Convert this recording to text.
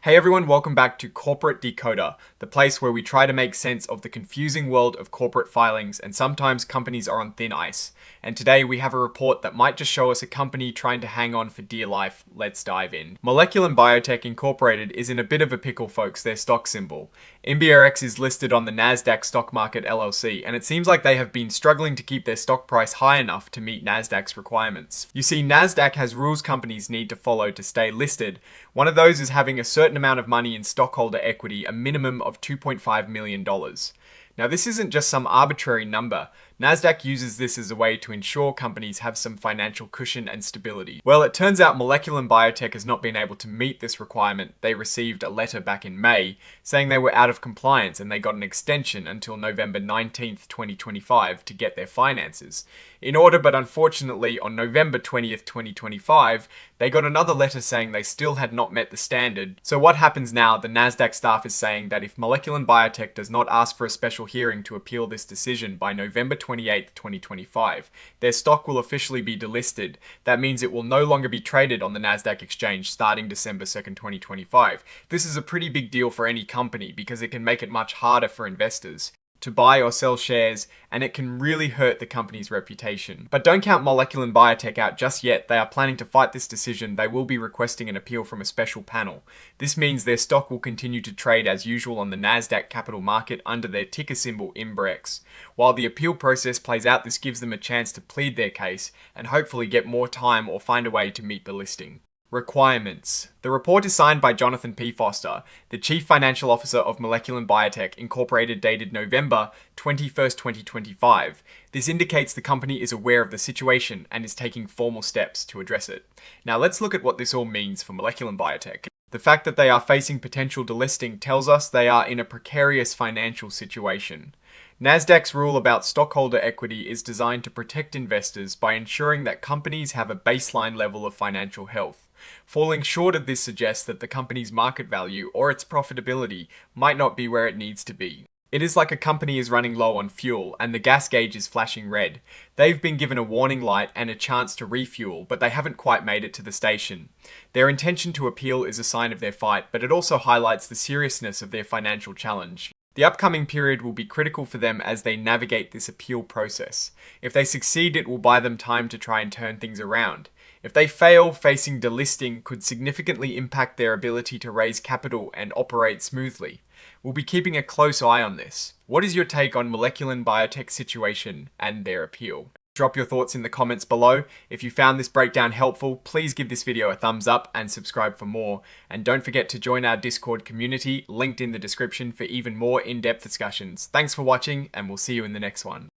Hey everyone, welcome back to Corporate Decoder, the place where we try to make sense of the confusing world of corporate filings, and sometimes companies are on thin ice. And today we have a report that might just show us a company trying to hang on for dear life. Let's dive in. Moleculin Biotech Incorporated is in a bit of a pickle, folks, their stock symbol. MBRX is listed on the Nasdaq stock market LLC, and it seems like they have been struggling to keep their stock price high enough to meet Nasdaq's requirements. You see, Nasdaq has rules companies need to follow to stay listed. One of those is having a certain amount of money in stockholder equity, a minimum of $2.5 million. Now, this isn't just some arbitrary number. Nasdaq uses this as a way to ensure companies have some financial cushion and stability. Well, it turns out Moleculin Biotech has not been able to meet this requirement. They received a letter back in May saying they were out of compliance, and they got an extension until November 19th, 2025 to get their finances in order, but unfortunately on November 20th, 2025, they got another letter saying they still had not met the standard. So what happens now? The Nasdaq staff is saying that if Moleculin Biotech does not ask for a special hearing to appeal this decision by November 28th, 2025, their stock will officially be delisted. That means it will no longer be traded on the Nasdaq exchange starting December 2nd, 2025. This is a pretty big deal for any company because it can make it much harder for investors to buy or sell shares, and it can really hurt the company's reputation. But don't count Moleculin Biotech out just yet. They are planning to fight this decision. They will be requesting an appeal from a special panel. This means their stock will continue to trade as usual on the Nasdaq capital market under their ticker symbol MBRX. While the appeal process plays out, this gives them a chance to plead their case and hopefully get more time or find a way to meet the listing. Requirements. The report is signed by Jonathan P. Foster, the Chief Financial Officer of Moleculin Biotech Incorporated, dated November 21st, 2025. This indicates the company is aware of the situation and is taking formal steps to address it. Now let's look at what this all means for Moleculin Biotech. The fact that they are facing potential delisting tells us they are in a precarious financial situation. Nasdaq's rule about stockholder equity is designed to protect investors by ensuring that companies have a baseline level of financial health. Falling short of this suggests that the company's market value or its profitability might not be where it needs to be. It is like a company is running low on fuel and the gas gauge is flashing red. They've been given a warning light and a chance to refuel, but they haven't quite made it to the station. Their intention to appeal is a sign of their fight, but it also highlights the seriousness of their financial challenge. The upcoming period will be critical for them as they navigate this appeal process. If they succeed, it will buy them time to try and turn things around. If they fail, facing delisting could significantly impact their ability to raise capital and operate smoothly. We'll be keeping a close eye on this. What is your take on Moleculin Biotech's situation and their appeal? Drop your thoughts in the comments below. If you found this breakdown helpful, please give this video a thumbs up and subscribe for more. And don't forget to join our Discord community, linked in the description, for even more in-depth discussions. Thanks for watching, and we'll see you in the next one.